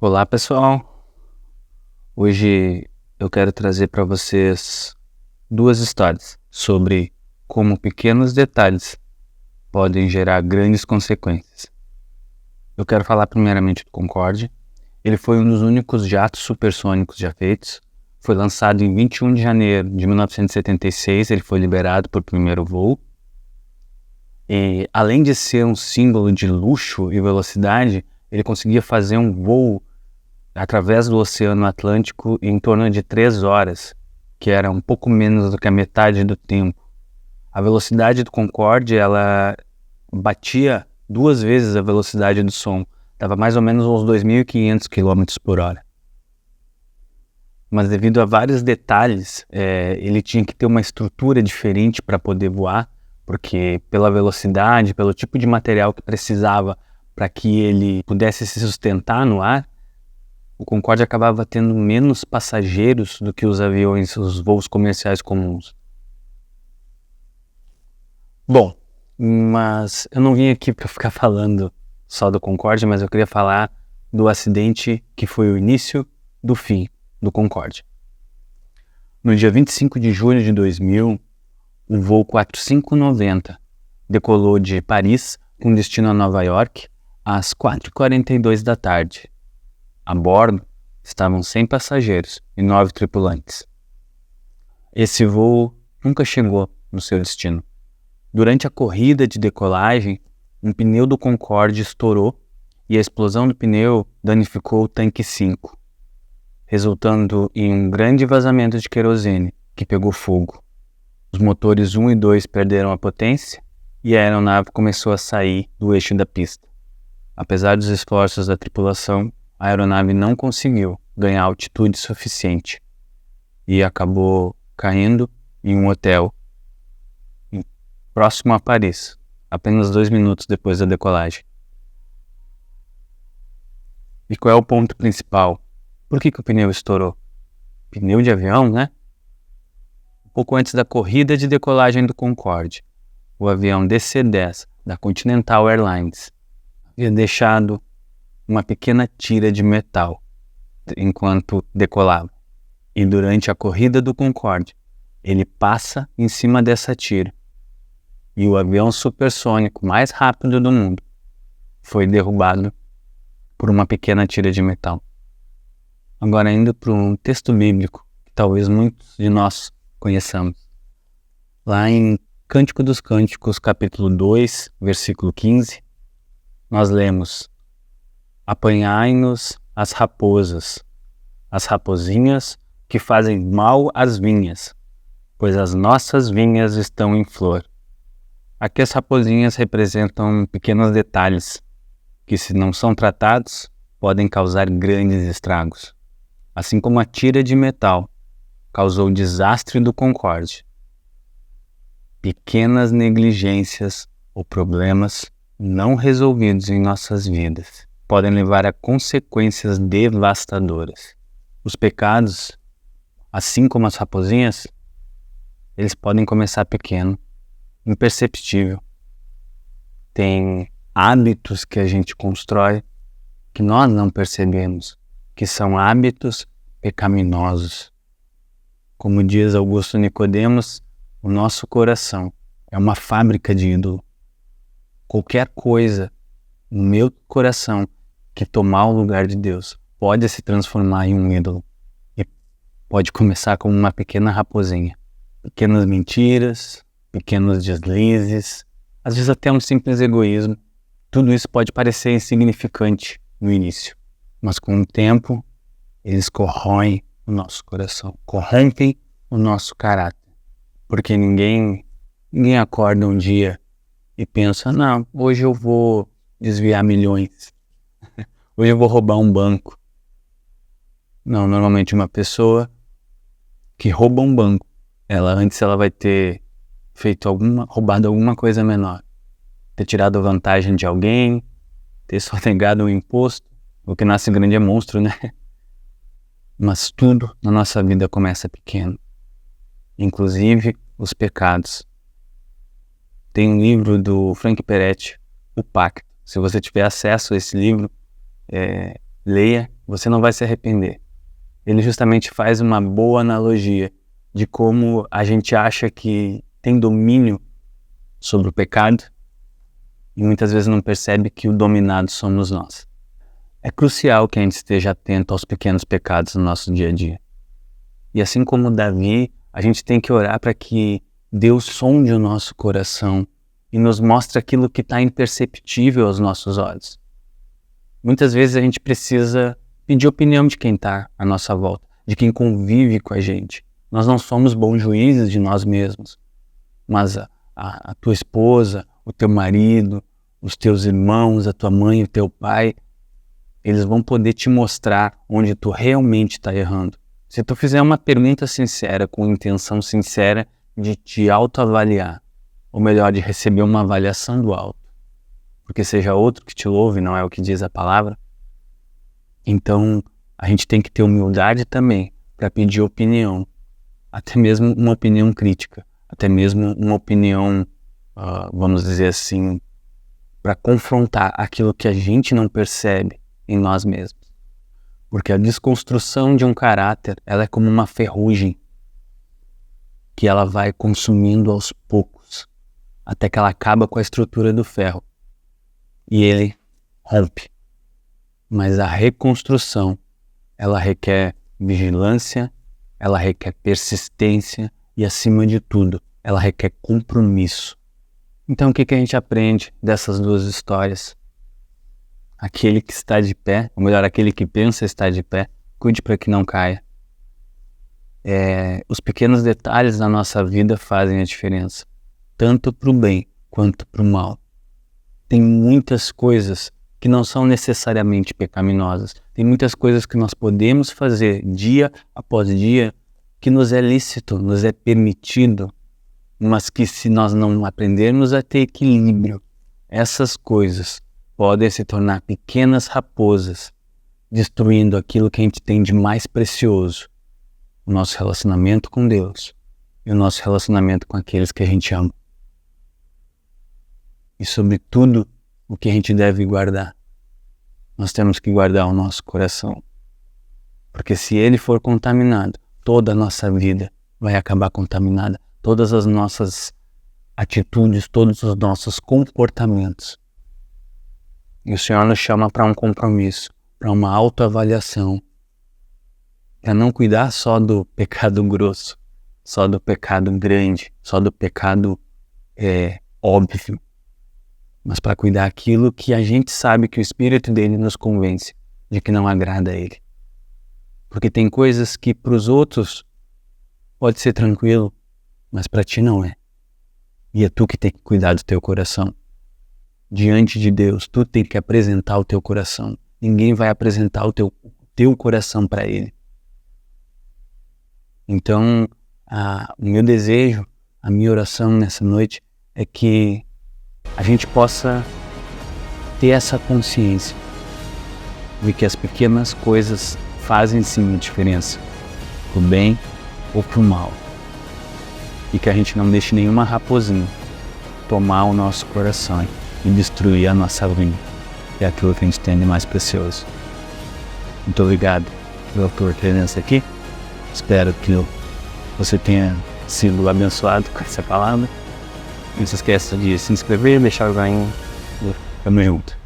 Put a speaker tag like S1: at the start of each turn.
S1: Olá, pessoal. Hoje eu quero trazer para vocês duas histórias sobre como pequenos detalhes podem gerar grandes consequências. Eu quero falar primeiramente do Concorde. Ele foi um dos únicos jatos supersônicos já feitos. Foi lançado em 21 de janeiro de 1976. Ele foi liberado por primeiro voo. E além de ser um símbolo de luxo e velocidade, ele conseguia fazer um voo através do Oceano Atlântico em torno de 3 horas, que era um pouco menos do que a metade do tempo. A velocidade do Concorde, ela batia 2 vezes a velocidade do som, estava mais ou menos uns 2.500 km por hora. Mas devido a vários detalhes, ele tinha que ter uma estrutura diferente para poder voar, porque pela velocidade, pelo tipo de material que precisava para que ele pudesse se sustentar no ar, o Concorde acabava tendo menos passageiros do que os aviões, os voos comerciais comuns. Bom, mas eu não vim aqui para ficar falando só do Concorde, mas eu queria falar do acidente que foi o início do fim do Concorde. No dia 25 de julho de 2000, o voo 4590 decolou de Paris com destino a Nova York às 4h42 da tarde. A bordo estavam 100 passageiros e 9 tripulantes. Esse voo nunca chegou no seu destino. Durante a corrida de decolagem, um pneu do Concorde estourou e a explosão do pneu danificou o tanque 5, resultando em um grande vazamento de querosene que pegou fogo. Os motores 1 e 2 perderam a potência e a aeronave começou a sair do eixo da pista. Apesar dos esforços da tripulação, a aeronave não conseguiu ganhar altitude suficiente e acabou caindo em um hotel próximo a Paris, apenas 2 minutos depois da decolagem. E qual é o ponto principal? Por que o pneu estourou? Pneu de avião, né? Um pouco antes da corrida de decolagem do Concorde, o avião DC-10 da Continental Airlines havia deixado uma pequena tira de metal enquanto decolava. E durante a corrida do Concorde, ele passa em cima dessa tira. E o avião supersônico mais rápido do mundo foi derrubado por uma pequena tira de metal. Agora, indo para um texto bíblico que talvez muitos de nós conheçamos. Lá em Cântico dos Cânticos, capítulo 2, versículo 15, nós lemos: apanhai-nos as raposas, as rapozinhas que fazem mal às vinhas, pois as nossas vinhas estão em flor. Aqui as rapozinhas representam pequenos detalhes que, se não são tratados, podem causar grandes estragos. Assim como a tira de metal causou o desastre do Concorde, pequenas negligências ou problemas não resolvidos em nossas vidas podem levar a consequências devastadoras. Os pecados, assim como as raposinhas, eles podem começar pequeno, imperceptível. Tem hábitos que a gente constrói que nós não percebemos, que são hábitos pecaminosos. Como diz Augusto Nicodemos, o nosso coração é uma fábrica de ídolo. Qualquer coisa no meu coração que tomar o lugar de Deus pode se transformar em um ídolo e pode começar como uma pequena raposinha. Pequenas mentiras, pequenos deslizes, às vezes até um simples egoísmo. Tudo isso pode parecer insignificante no início, mas com o tempo eles corroem o nosso coração, corrompem o nosso caráter, porque ninguém acorda um dia e pensa: não, hoje eu vou desviar milhões, hoje eu vou roubar um banco. Não, normalmente uma pessoa que rouba um banco, ela vai ter roubado alguma coisa menor, ter tirado vantagem de alguém, ter sonegado um imposto. O que nasce grande é monstro, né? Mas tudo na nossa vida começa pequeno, inclusive os pecados. Tem um livro do Frank Peretti, O Pacto. Se você tiver acesso a esse livro, leia você não vai se arrepender. Ele justamente faz uma boa analogia de como a gente acha que tem domínio sobre o pecado e muitas vezes não percebe que o dominado somos nós. É crucial que a gente esteja atento aos pequenos pecados no nosso dia a dia. E assim como Davi, a gente tem que orar para que Deus sonde o nosso coração e nos mostre aquilo que está imperceptível aos nossos olhos. Muitas vezes a gente precisa pedir opinião de quem está à nossa volta, de quem convive com a gente. Nós não somos bons juízes de nós mesmos, mas a tua esposa, o teu marido, os teus irmãos, a tua mãe, o teu pai, eles vão poder te mostrar onde tu realmente está errando. Se tu fizer uma pergunta sincera, com intenção sincera de te autoavaliar, ou melhor, de receber uma avaliação do alto, porque seja outro que te louve, não é o que diz a palavra, então a gente tem que ter humildade também para pedir opinião, até mesmo uma opinião crítica, até mesmo uma opinião, vamos dizer assim, para confrontar aquilo que a gente não percebe em nós mesmos. Porque a desconstrução de um caráter, ela é como uma ferrugem que ela vai consumindo aos poucos, até que ela acaba com a estrutura do ferro e ele rompe. Mas a reconstrução, ela requer vigilância, ela requer persistência e, acima de tudo, ela requer compromisso. Então, o que a gente aprende dessas duas histórias? Aquele que está de pé, ou melhor, aquele que pensa estar de pé, cuide para que não caia. Os pequenos detalhes da nossa vida fazem a diferença, tanto para o bem quanto para o mal. Tem muitas coisas que não são necessariamente pecaminosas. Tem muitas coisas que nós podemos fazer dia após dia que nos é lícito, nos é permitido, mas que se nós não aprendermos a ter equilíbrio, essas coisas podem se tornar pequenas raposas, destruindo aquilo que a gente tem de mais precioso, o nosso relacionamento com Deus e o nosso relacionamento com aqueles que a gente ama. E sobretudo, o que a gente deve guardar. Nós temos que guardar o nosso coração, porque se ele for contaminado, toda a nossa vida vai acabar contaminada, todas as nossas atitudes, todos os nossos comportamentos. E o Senhor nos chama para um compromisso, para uma autoavaliação, para não cuidar só do pecado grosso, só do pecado grande, só do pecado óbvio, mas para cuidar aquilo que a gente sabe que o Espírito dele nos convence de que não agrada a ele. Porque tem coisas que para os outros pode ser tranquilo, mas para ti não é. E é tu que tem que cuidar do teu coração. Diante de Deus, tu tem que apresentar o teu coração. Ninguém vai apresentar o teu coração para ele. Então, o meu desejo, a minha oração nessa noite é que a gente possa ter essa consciência de que as pequenas coisas fazem sim a diferença, pro bem ou pro mal. E que a gente não deixe nenhuma raposinha tomar o nosso coração e destruir a nossa vida, que é aquilo que a gente tem de mais precioso. Muito obrigado pela tua presença aqui. Espero que você tenha sido abençoado com essa palavra. Não se esqueça de se inscrever, deixar o joinha. Tamo junto.